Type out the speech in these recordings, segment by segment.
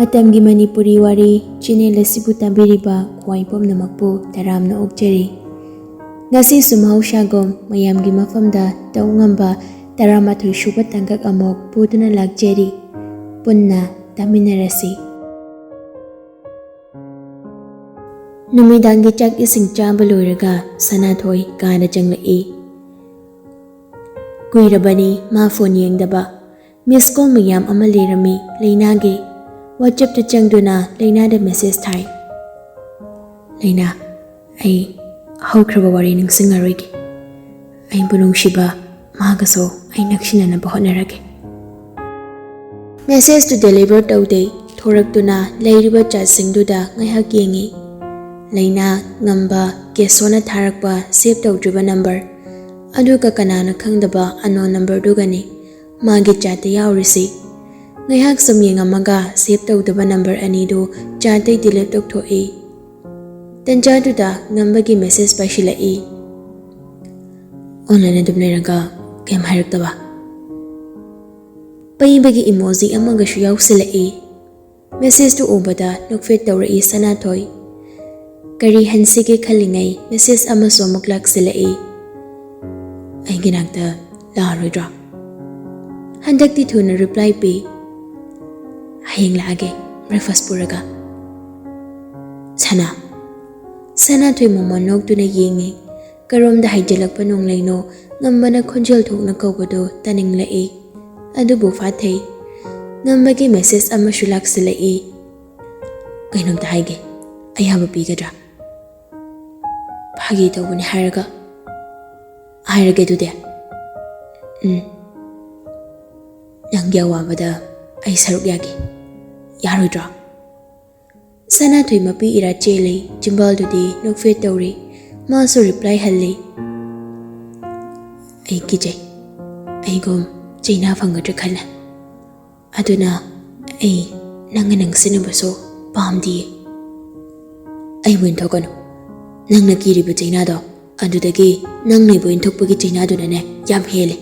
Matamgi Manipuri Wari channel asibu tabiriba khwai pomnamakpu taramna okjeri. Ngasi sumaushagom mayamgi mafamda Toungamba 13 suba tangkak amok puduna lakjeri. Punna taminarasi. Numidangi chak ising chamba loiraga Nungcthoi kana janglai. Kuirabani ma phone yengdaba. Miss call mayam ama lerami leinagi. WhatsApp to changduna leina da message thai. Leina, ai haukraba wari ningsingarigi. Ai bunung shiba magaso ai nakshina na bahonarage. Message to deliver taude thorakduna leiriba chatsingduda ngaihak yengi. Leina ngamba kesona tharakpa save tawdriba number aduga kanana khangdaba unknown number dugani magi chat yaurisi. Ngayhak samyengamaga save tawdaba number anidu chatay delete tokthoi. Tanjaduda ngambagi message pasilai. Online adum leraga kem hairakdaba. Paibagi emoji amaga shu yausilai. Message to ubada nukfit tawrai Nungcthoi. Kari hansige khalingai message amaso muklak silai. Ay ginagda laroidra. Handakti thuna reply pi. Hayang lagi breakfast puraga. Sana Nungcthoi momonog tu na yengi. Karom da haijalak pa nung laino ngamba na khonjal thok na kawado taning lai. Adubu fatay. Ngamba gi message ama shulak silai. Kainom da haige. Ayaba pigadra. Phagi tawuni haraga. Harage tu de. Nangya wabada ay saruk yagi. Yaroidra. Nungcthoi mapi ira chele jimbal dudi nukfit tawri maso reply halli. Ay kijay. Ay gom China fangadra khala. Aduna ay nanganang sinabaso pamdi. Ay wintokano. Nang nakiriba China do. Adudagi nang naibo intokpagi China do nane yam hele.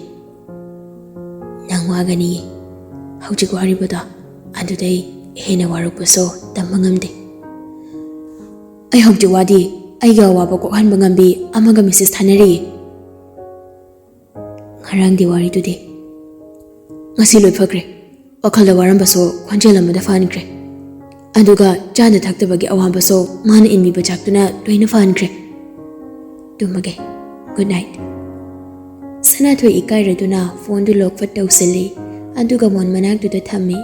Nang wagani. Haujik wariba do. Aduday hena warukpaso tamangamde. Ay haujik wadi. Ay gawa ko han bangambi amaga Mrs. Thanari. Ngarang diwari tude. Ngasi loy phakre. Wakhalda warambaso khonjelamada fankre. Aduga chanda thaktabagi awambaso mana inmi bachaktuna loina fankre. Tumage. Good night. Nungcthoi ikairaduna phone du lock fat tawsili. Aduga mon manak duda thammi.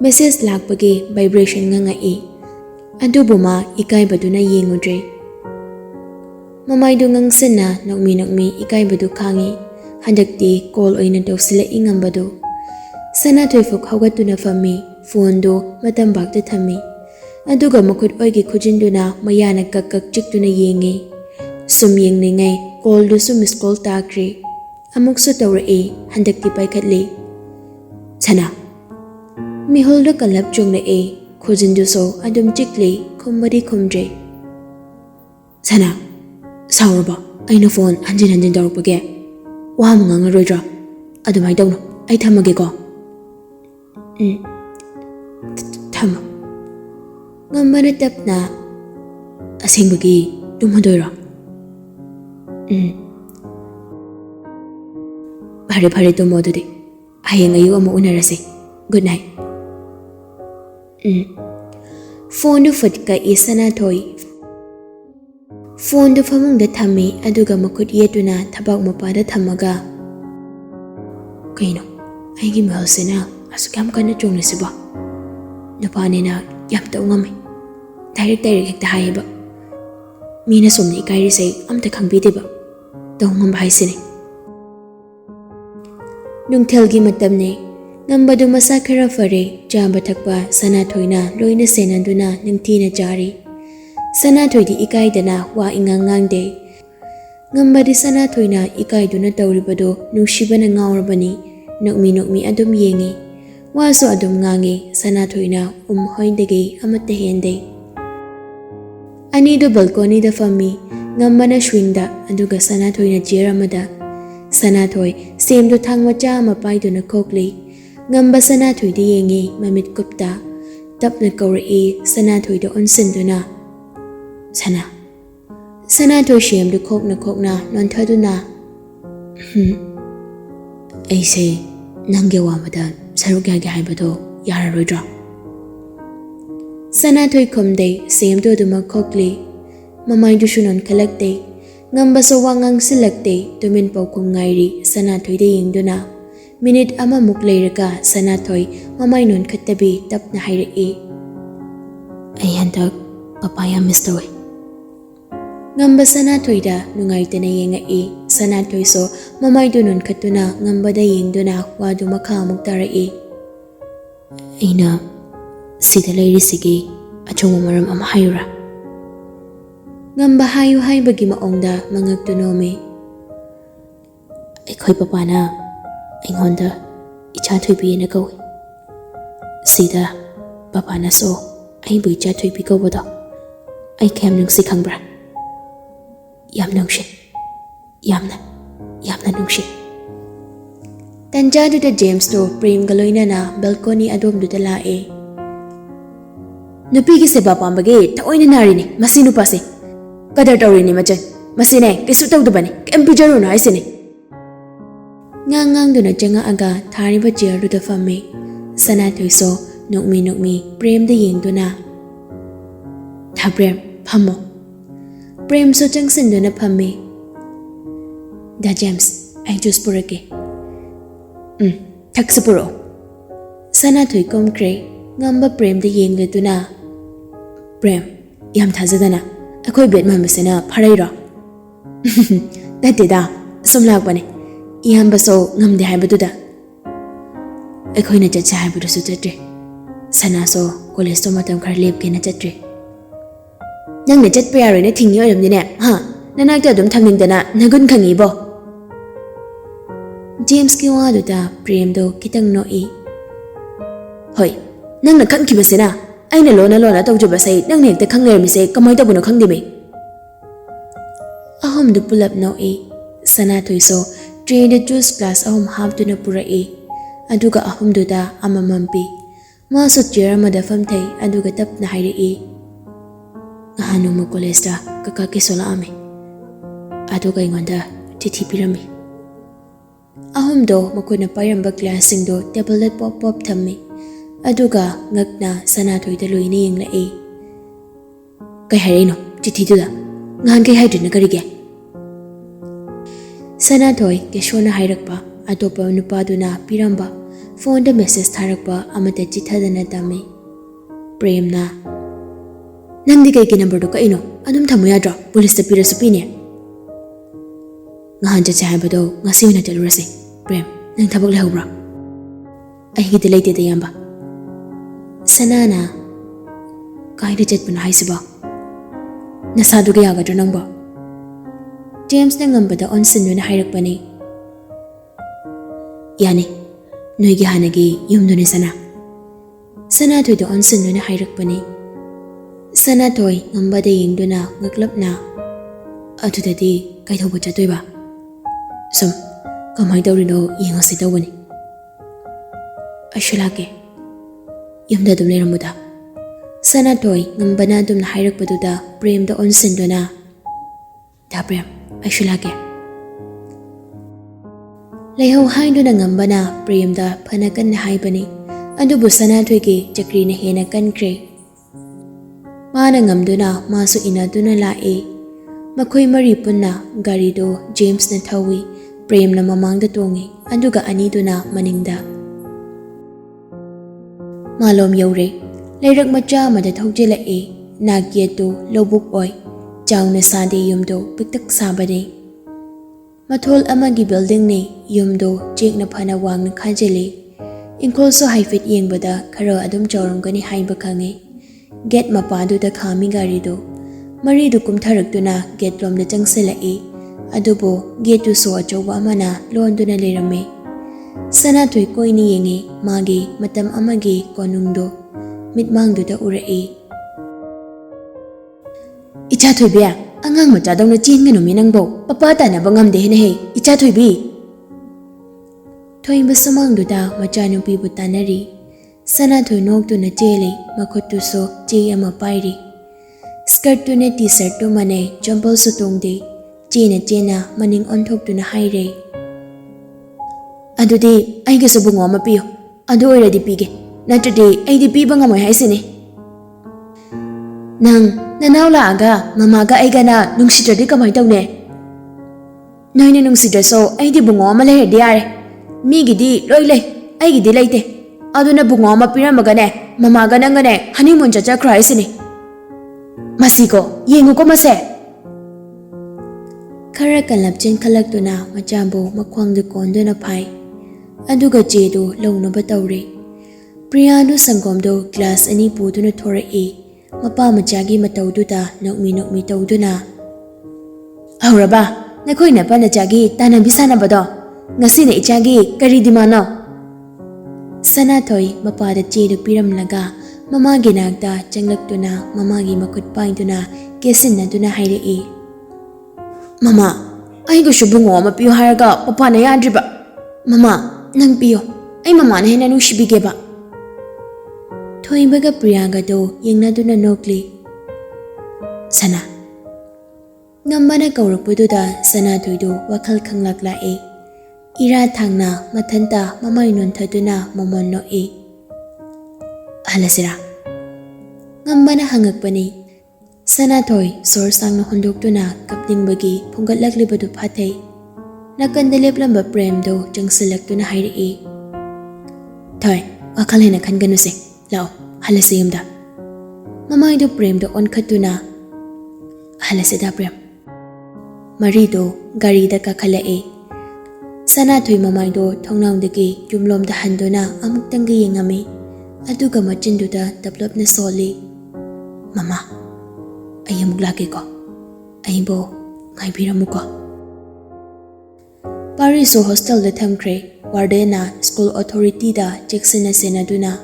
Message lakpagi vibration nga ngai. Adubuma ikaibaduna yengudre. Mamaydu ngangsina nokmi ikaibadu khangi. Handakti call oina tawsila ingambadu. Nungcthoi fuk hawgatuna fammi. Phone do matambakta thammi. Aduga makhut oigi khujinduna mayana kakkak chiktuna yengi. Sum yengningai call du su miss call takri. Amuksu tawrai handakti paikhatli. Sana Miholdo kalap chung na khujindu so adum chikli khumari khumdre. Sana sauraba aina phone hanjin dawrpage. Wa manga roidra. Adumai dawno ai thamage ko. Thama. Ngambana tapna asingbagi tumhadoira. Bhare tumodudi. Hayang ayu amo unarasi. Good night. Phone du fatka Nungcthoi. Phone du famungda thammi aduga makut yetuna thabak mapada thamaga. Kaino aigi mahalsena asukam kana chongnasiba. Nupanina yam tawngami. Direct hekta haiba. Mina somni ikairi say amta khangbideba. Tawngam haisini. Nungthelgi matamne ngambadu masa khara fare jamba thakpa Nungcthoina loina senanduna ningthina jari. Nungcthoi di ikaidana wa ingangang ngambadi Nungcthoina ikaiduna tawribado nungshibana ngawrabani nokmi adum yengi. Waso adum ngangi Nungcthoina hoindagi amata hende. Anido balcony da fammi ngambana swingda aduga Nungcthoina jeramada. Nungcthoi semdo thangma cha mapai duna kokli. Ngamba Nungcthoi di yengi mamit kupta. tapna kauri Sanathoi da onsinduna. Sanathoi shem du kokna Nungthaduna. I say Nange Wamada Saruga Gaibado Yararodra. Sanathoi kumde same do the Makokli. Mamai dushunon collecte. Ngamba so wangang selecte tumin pau kum ngairi Sanathoi de yingduna. Minute ama mukleiraka Sanathoi mamay nun katabi tap na hairi. Ay handag papaya mistoy. Ngamba Sanathoi da nungay na yenga Sanathoi so mamay dunun katuna ngamba da yingduna wadu makamag tarai. Ay na sida layri sige achong mamaram amahayura. Ngamba hayo bagi maongda mangagtunomi. Ako'y papana aingonda ichathoibi na gawi. Sida papana so ay bu ichathoibi gawado. Ay kem nung sikangbra. Yam nungshi. Yamna nungshi. Tanja do da James do prem galoy na balcony adom do dalae. Nupigi se bapambagi taoy na narini masino pa si. Kadar tawri ni machan. Masine, kisu tawdo bani. Kempi jaro na isine. Ngang do na janga aga thari ba chair do da fami. Sanathoi so nukmi prem da ying do na. Tha prem phamo. Prem so changsin do na phami. Da James, ay juice purake. Thak sa puro. Sanathoi komkre ngamba prem da ying le do na. Prem, yam thazada na. Ako'y bet mamasina parayra. Dati da, sumlag ba ni? Iyan ba so ngamdi hai ba da? Ako'y na jatsa hai ba so jatri. Sana so college to matam karlip kaya na jatri. Nang na jat pa yaro na tingyo alam din ha? Nanagda dum tangning da na nagun kang ibo. James kiwa do da prem do kitang noi. Hoy, nang nakang kibasina. Ay nalona tawjo ba say nang nekta kang ngayon misay kamay tabo na kang dimi. Ahom do pulap no Sanathoi so train the juice plus ahom hap do na pura aduga ahom do da amamampi. Masot jera madafam tay aduga tap na hayri Ngahano mo college da kakakisola ame. Aduga ingonda titi pirami. Ahom do makuna paramba classing do tablet pop thammi. Aduga ngakna Sanathoi da luina yingla Kay haray no, chiti do da. Ngahan kay haydrin na karige. Sanathoi kesyo na hayrak pa. Ato pa unupado na piramba. Phone da message tharak pa amata chithada na dami. Prem na. Nang di kay kinumber do ka ino. Anong tamo yadra? Pulis da pira sa pinya. Ngahan chachahay ba do ngasiw na jalurasi. Prem, nang tabag lahaw bra. Ay higit dalayti da yamba. Sanana, kahit na jet pa na siba. Nasado kaya agad nang ba? James na ngamba da onsin na hayrak pa ni. Yani, noy gihanagi yung doon sana. Sanathoi da onsin na hayrak pa ni. Sanathoi ngamba da yung doon na ngaklap na. Ato dati kahit hubot siya ba? Sum, kamay daw rin o iingas ito ba ni? Asyalake. Yamda dum lera muda. Sanathoi ngamba na dum na hayrak pa da prem da onsin do na. Da prem, ay shulake. Layhaw hay do na ngamba na prem da panakan na hay ba ni. Ando bu Sanathoi ki chakri na hena kan kre. Mana ngam do na maso ina do na lae. Makoy maripon na gari do James na tawi prem na mamang da tongi. Ando ga ani do na maningda. Malom yore, layrak macha mada thokjela nagyet do lobuk oy, jaw na sade yum do piktak sabade. Mathol amagi building ni yum do jek na panawang na kajele. Inkol so haifit yeng bada karo adum jawram gani haiba kange. Get mapado da kami gari do. Mari do kumtharak do na get lom da changsela adubo get do so ajowa amana lon do na lirame. Sanathoi ko ini yenge magi matam amagi konungdo mitmang do da urae. Ichathoi bia angang macha dong na chin ngano minang bo papa ta na bangam de ne he Ichathoi bi Toungamba samang do da macha nupi butanari Sanathoi noktuna cheli makhuttuso che ama pairi. Skirt tune t-shirt tu mane jumble su tongde chena maning onthoptuna haire. Adudi aige su bungo ama piyo. Adu oiradi pige. Natradi aidi piba ngamoi haisini. Nang nanaw laaga mamaga aiga na nungsidradi kamay tawne. Noyne nungsidraso aidi bungo ama leherdi yare. Migidi loy lay aigidi layte. Aduna bungo ama piramagane mamaga nangane honeymoon chachakra haisini. Masiko yengu ko mase. Khara kalapchen khalaktuna machambu makhwangdu konduna phai. Aduga jedu launaba tawre. Priyanu sangomdo glass ani puduna thorai. Mapa machagi matawduda nokmi tawduna. Auraba nakhoi na panachagi tanabisana bado. Ngasina ichagi kari dimano. Sanathoi mapada jedu piramlaga mamagi nagda changlaktuna mamagi makut painduna kesinaduna hairei. Mama, aigu shubungo ama piyo haraga papa na yadriba. Mama, nang piyo. Ay mama na hina nushibigeba. Thoibaga Priyaga do yengnaduna nokli. Sana. Ngambana kaurakpududa Sanathoidu wakhal khanglak-lae. Ira thangna mathanta mamai nonthaduna momon noe. Halasira. Ngambana hangakpani. Sanathoi sor sangna hondoktuna kapningbagi phungatlaklibudu phathai. Nakanda leplamba prem do changsilaktuna hairei. Thoi, wakhal hena khanganuse. Lao, halase yamda. Mamai do prem do onkhatuna. Halase da prem. Mari do gari da kakhalae. Sanathoi mamai do thongnangdagi yumlomda handuna amuktangi yengami. Aduga machinduda taplopna soli. Mama, ayamuk lagi ko. Ayimbo ngaibiramu ko. Pariso hostel da thamkre. Wardena school authority da checksina senaduna.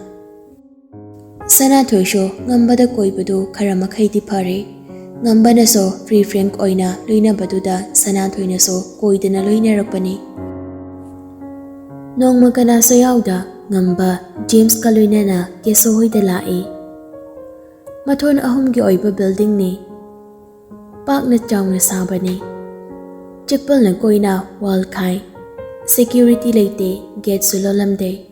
Sanathoi sho ngambada koibadu khara makhaidi phare. Ngambana so free frank oina loina baduda Sanathoi na so koidana loina rakpani. Nongma kana so yauda ngamba James kaloina na keso hoida lae. Mathon ahumgi oiba building ni. Park na chawna sabani. Chikpal na koina wall khai. Security laite gate sulolamde.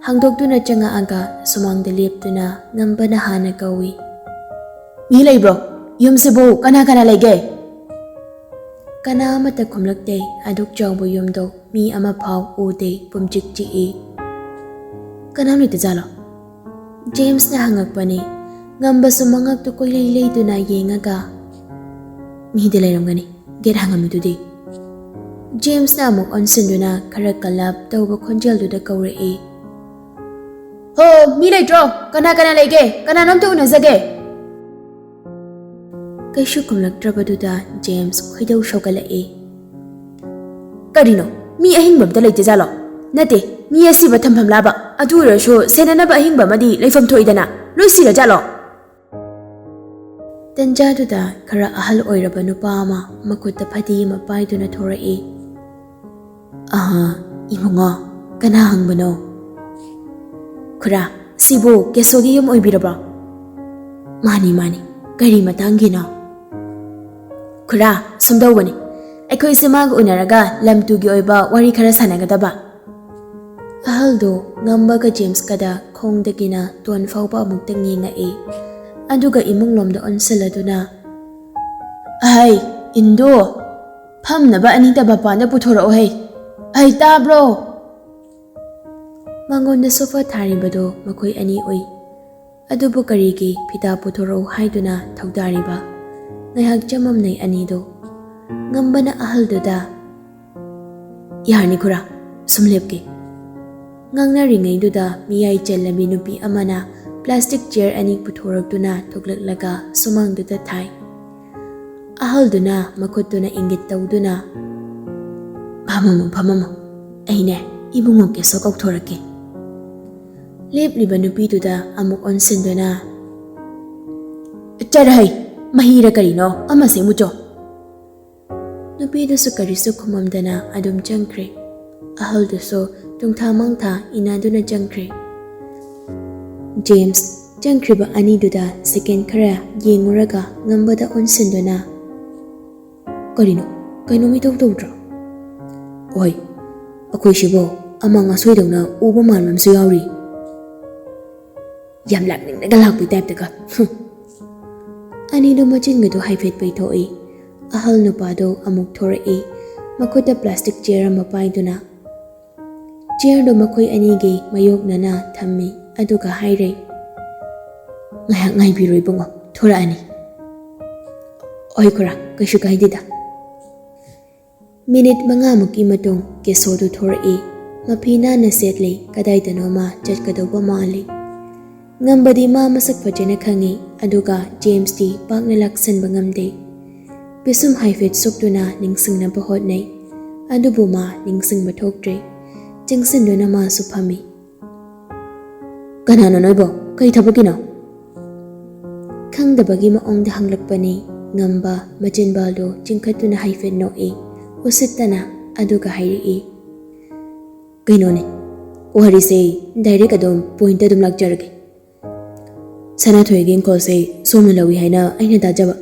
Hangdokduna changa aga sumangda leptuna ngambana hana kawi. Mi leibro, yumsibo kana lege. Kana amata khumlakte aduk chawbo yumdo mi ama phaw ode pumchik chi. Kanam lite jalo. James na hangakpani. Ngamba sumangak to koy leiduna yengaga. Mi de layramgani. Get hangamidudi. James na amuk onsinduna khara kalap tawba khonjel duda kawrei. Ho, mi leidro, kana lege, kana namto unazage. Kaishu kumlaktrabaduda James khoidau shogalae. Karino, mi ahingbamda leite jalo. Nate, mi asiba thampham laba. Adu rasho senanaba ahingba madi leifam thoidana. Loisira jalo. Tanjaduda khara ahal oiraba nupa ama makutta phadi ma paiduna thorai. Aha, imunga, kana hangbano. Khura, sibo kesogi yum oibiraba. Mani, kari matangi na. Khura, sumdawani. Akhoi simag unaraga lamtugi oiba wari khara sanagadaba. Ahaldo ngambaga James kada khongdagina ton fawpa amuktang yengae. Aduga imunglomda onsaladuna. Ay, Indo. Phamnaba anita bapana puthorao hey. Ay tabro. Mangonda sofa tharibado makhoi ani oi. Adubu karigi pita puthorao haiduna thawdariba. Ngayhak chamamnay anido. Ngambana ahalduda. Yarni khura, sumlepki. Ngangna ringayduda miyay chelami nupi amana plastic chair ani puthoragduna thuklaklaga sumangduda thai. Ahalduna makhutuna ingit tawduna. Phamamu. Aine ibungo keso kauthorake. Lepliba nupiduda amuk onsinduna. Charhai, mahira karino amase mucho. Nupidusu karisu khumamdana adum changkre. Ahaldusu tungtha mangtha inaduna changkre. James changkriba aniduda second khara yenguraga ngambada onsinduna karino kaino mi tawdra oi akoi shibo amang asoidawna uba malmam su yauri yam lakning naga lakpi type taka anido machinga do haifet paithoi ahal nupado amuk thorai makuta plastic chair ama paiduna chair do makoi anigi mayoknana thammi aduga haire ngayak ngai biroi bungo thora ani oi kora kaishu kaidida minute manga muki matung keso do thorai mapina na setle kadai danoma jatkadawba mali ngambadi ma masak fajena khangi aduga James di pakna laksan bangamde Pisum haifet suktuna ningsingna bahotnai adubu ma ningsing bathoktre jingsinduna ma suphami kanano noibo kai thabakino khangdabagi ma ongda hanglakpani ngamba machinbaldo jingkhatuna haifet noi usittana aduga hairi kainone wari se direct adom point adum lakjarage sana thoigin ko se somna lawi haina aina dajaba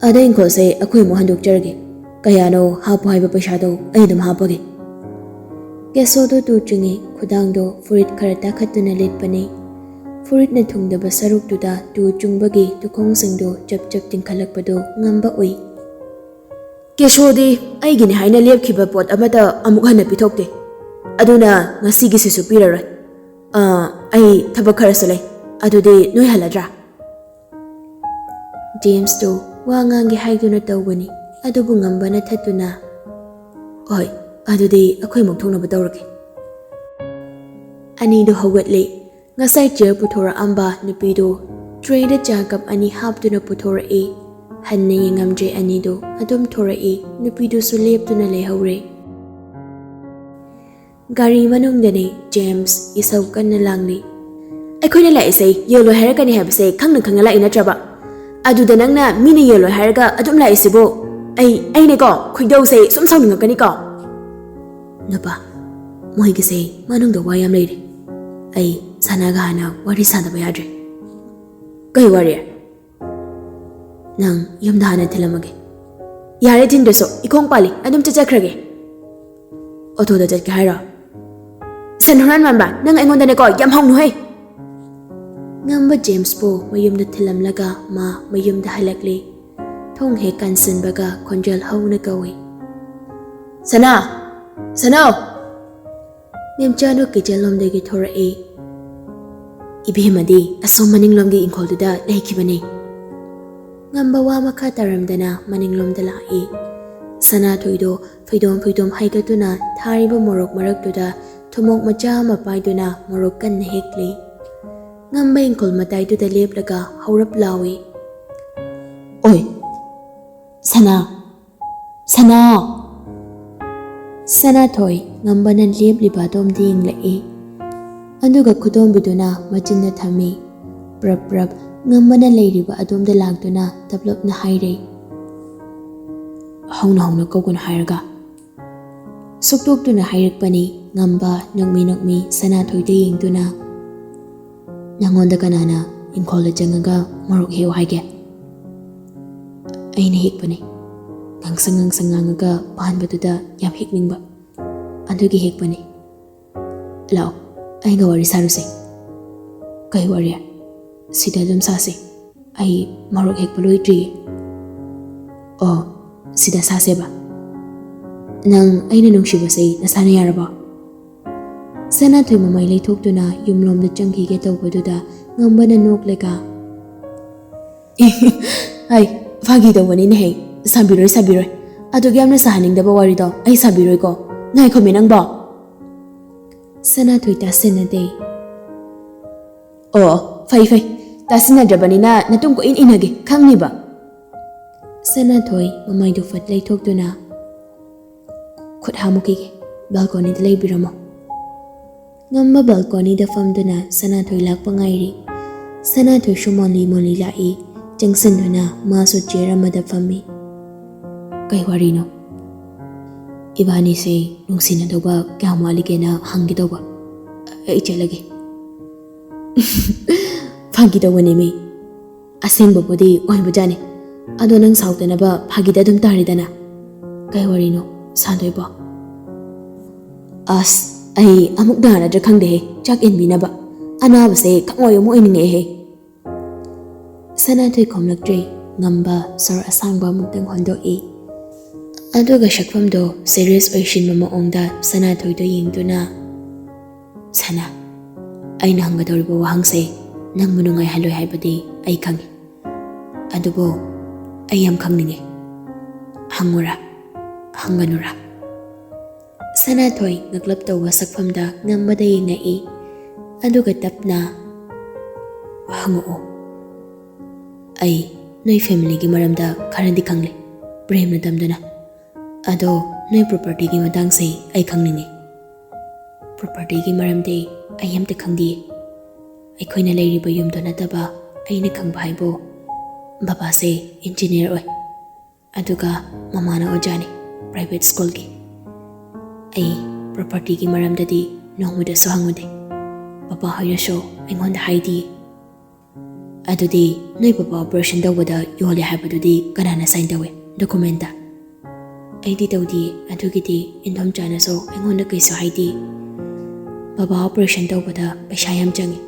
ada inko se akhoi mo handok jarage kayano hapu haiba paisa do ai dum hapage keso do tu chingi khudang do furit khara ta khatuna letpani furit na thungda ba saruk tu da tu chungbagi tu khong sing do chap chap tingkhalak pado ngamba oi keso di ai gini haina lep khiba pot amada amuk hana pithokte aduna ngasi gi sisu pirara ai thabak khara sale adudi noi haladra James do wangangi haiduna tawbani adubu ngambana thatuna oi adudi akhoi mokthongna badawrake ani do hawatli ngasai chair puthora amba nupi do tray da cha cup ani haptuna puthora e hanne ngamje ani do adum thora e nupi do su leptuna lehawre gari manung dane James isau kanna langli akhoi na lai sei yelo harakani habse khangna khangala lai na traba aduda nangna mina yelo haraga adum lai sibo ai ne ko khoidau se sum saw ngakani ko napa moi gi se manung do wayam leire ai sanaga hana wari sada bayadre kai wari nang yumda hana thilamage yare tin deso ikong pali adum chachakrage auto da jat haira senhoran manba nang aingonda ne ko yam hong no hai ngamba James po mayumda thilamlaga ma mayumda halakli thong he kansin baga konjal hauna kawi sana memchano kijalom de gi thora e ibhemadi asom maninglom gi ingkhol da lekhibani ngamba wa makha taramdana maninglom da la e sana thoido phaidom haigatuna thariba morok marak tuda thumok macha ma paiduna morok kan hekli ngamba ingkol matai tu da leplaga haurap lawi oi sana thoi ngamba nan lepliba dom ding la e aduga khudom biduna machinna thami prap ngamba na leiriba adom da lagduna develop na haire hauna kogun hairaga suktok tu na hairak pani ngamba nangmi sana thoi de yingduna nangonda kanana ingkhola jangaga marok heu haige aina hekpani ngangsang ngangaga panbaduda yam hekningba adugi hekpani lao ainga wari saruse kai wari sida dum sase ai marok hekpaloi tri oh sida sase ba nang aina nungsiba sei nasana yaraba sana thoi mamai leithokduna yumlomda changkhige tawbaduda ngambana noklega ai fagi dawani ne hei sabiroi adugi amna sahaningdaba wari do ai sabiroi ko ngai khomi nang ba sana thoi ta senade oh fai ta sinadabani na natung ko inage khangni ba sana thoi mamai do fat leithokduna khut hamuki balcony de leibiramo ngamba balcony da famduna sana thoi lakpa ngairi sana thoi shumoli lai jangsanuna maso chera mada fami kai warino ibani se nungsina doba kyamali kena hangi doba ai chalage Fagi tawani mi. Asing budi oi bujani. Ado nang sautana ba fagi da dum tari dana. Kai wari no sandoi ba. As ai amuk dana ja khang de he chak in bi na ba. Ana ba se khangoi mo in nge he. Sana thoi khomlak tre ngamba sor asang ba muk dang hondo e. Ado ga shakfam do serious oishin mama ongda sana thoi do ying duna. Sana ai nang ga dor ba wang se nang munungai haloi hai badi ai khangi. Adubo ai yam khangninge. Hangura hanganura. Sana thoi ngaklap tawa sakfamda ngambada yinga e. Aduga tapna hango. Ai noi family gi maramda kharandi khangle. Prem na damdana. Ado noi property gi matang se ai khangninge. Property gi maramde ai yam te khangdi. Ai khoina leiri ba yum do na taba ai ne khang bhai bo. Baba se engineer oi. Aduga mama na ojani private school gi. Ai property gi maramdadi nongmuda so hangude. Papa hoya show aingonda haidi. Adudi noi papa operation dawada yole habadudi kanana sign dawe documenta. Aidi dawdi adugidi indom chana so aingonda kaiso haidi. Papa operation dawada paisa yam changi.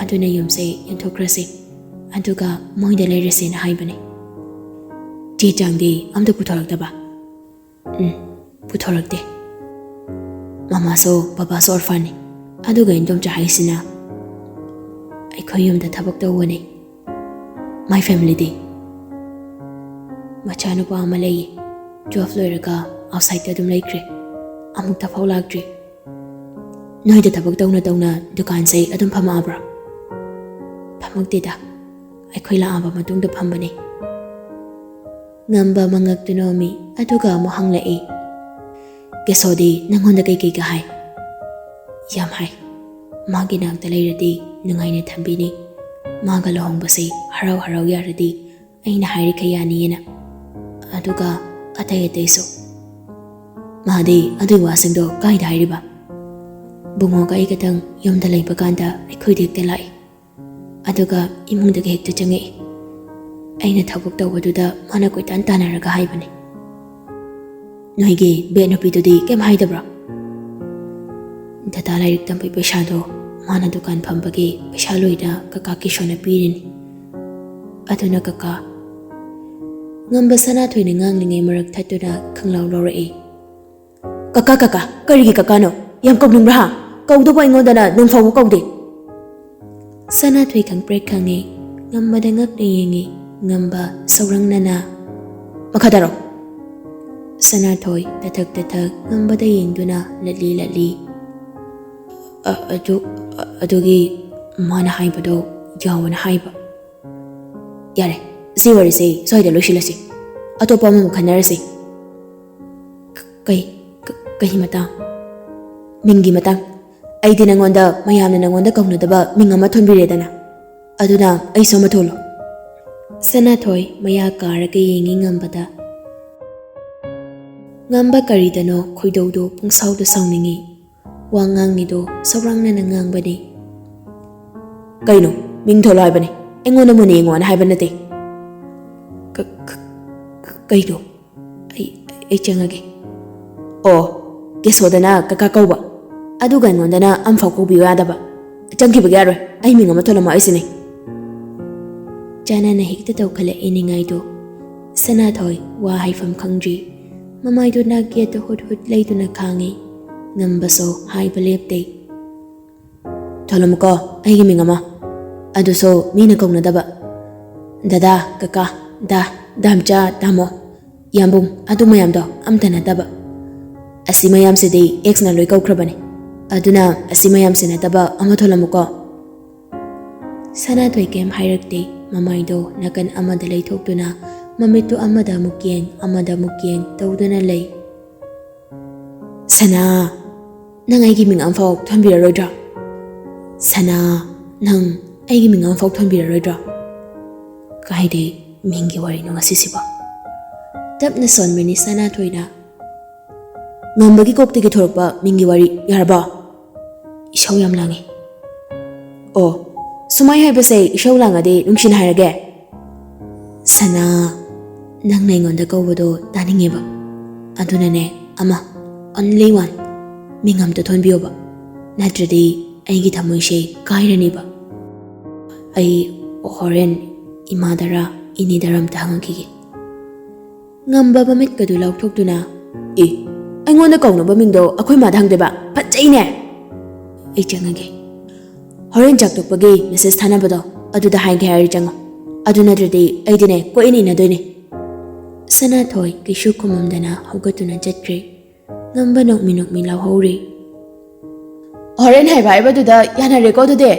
Aduna yumse yanthokrase. Aduga moida leirase na haibane. Ti changdi amda puthoraktaba. Puthorakte. Mama so papa so orphan. Aduga indom cha haisina. Aikhoy yumda thabak tawani. My family day. Machanu pa amalay. 12 loiraga outside ta dum laikre. Amuk ta phau lagtre. Noi da thabak tawna dukan sai adum phama abra. Phamuk tida. Aikhoy la aba matung da phambane. Ngamba mangak tunomi aduga mo hangla e. Gesodi nangonda kai kai ga hai. Yam hai. Magi nang ta leiradi nungai ne thambini. Maga lohong basi harau harau yaradi aina hairi kayani yena. Aduga atay so. Mahadi adu wasingdo kai da hairi ba. Bungo ka ikatang yom da laiba kanda aikhoy dik te lai. Aduga imung da hekta change. Aina thabuk tawduda mana koi tan tanaraga haibane. Noigi be no pidudi kem haidabra. Dada lairik tampai paisa do mana dukan phambagi paisa loida kaka kishona pirini. Aduna kaka ngamba sana thoine nganglingai marak thatuna khanglaw lore. Kaka karigi kaka no yam kawnung bra kawdo ba ingodana nungfawu kawde. Sana thoi khang prek khange ngamba da ngak ne yengi ngamba saurang nana makadaro. Sana thoi tathak ngamba da yengduna latli. Adugi mana haibado yawana haiba. Yare, si wari se soida loshilasi. Atopa mo khanarasi. Kai matang. Mingi matang. Ai di nangonda mayamna nangonda kaunadaba mingama thonbiredana. Aduna ai soma tholo. Sana thoi maya karaka yengi ngambada. Ngamba karidano khoidawdo pungsauda saungningi. Wangang nido saurang na nangang bani. Kaino, Ningthouja hai bani. Engona mo ni engona hai banate. Kaino, ay changage. Oh, kesodana kaka kauba. Aduga ngondana amfaw kaubi yadaba. Changki bagaro. Ay minga mathola ma isine. Jana na hikta taw khala iningai do. Sana thoi wa haifam khangji. Mamai do na kia to hut lay do na khangi. Ngambaso hai balepte. Tholamuko ai mingama. Aduso mina kongna daba. Dada kaka damcha damo. Yambung adu mayam do amtana daba. Asimayam se dei ex na loi kaukrabane. Aduna asimayam se na daba amatholamuko. Sana thoi kem hairakte mamai do nakan amada lei thokduna mamitu amada mukieng tawduna lei. Sana nang aigi ming amfaw thonbiraroidra. Sana nang aigi ming amfaw thonbiraroidra. Kaide mingi wari no ngasisiba. Tapna sonmini sana thoina. Ngambagi koktigi thorpa mingi wari yarba. Isaw yam langi. Oh, Sumai haibase isau langade nungsin hairage. Sana nang naingonda kawbado taningeba. Adunane ama only one mingam to thonbioba. Natradi aigi thamoise kairaniba. Ai horen imadara inidaram tahangki. Ngamba bamit kadu laukthokduna Aingonda kaunaba mingdo akhoi madang deba phatchaine. Ai changage. Horen jaktokpagi message thanabado aduda hainge hairi chango. Adu nadradi aidine koini nadoine. Sanathoi kishu khumamdana hogatuna chatre. Ngamba nokmi lauhori. Horen haiba haibaduda yana record de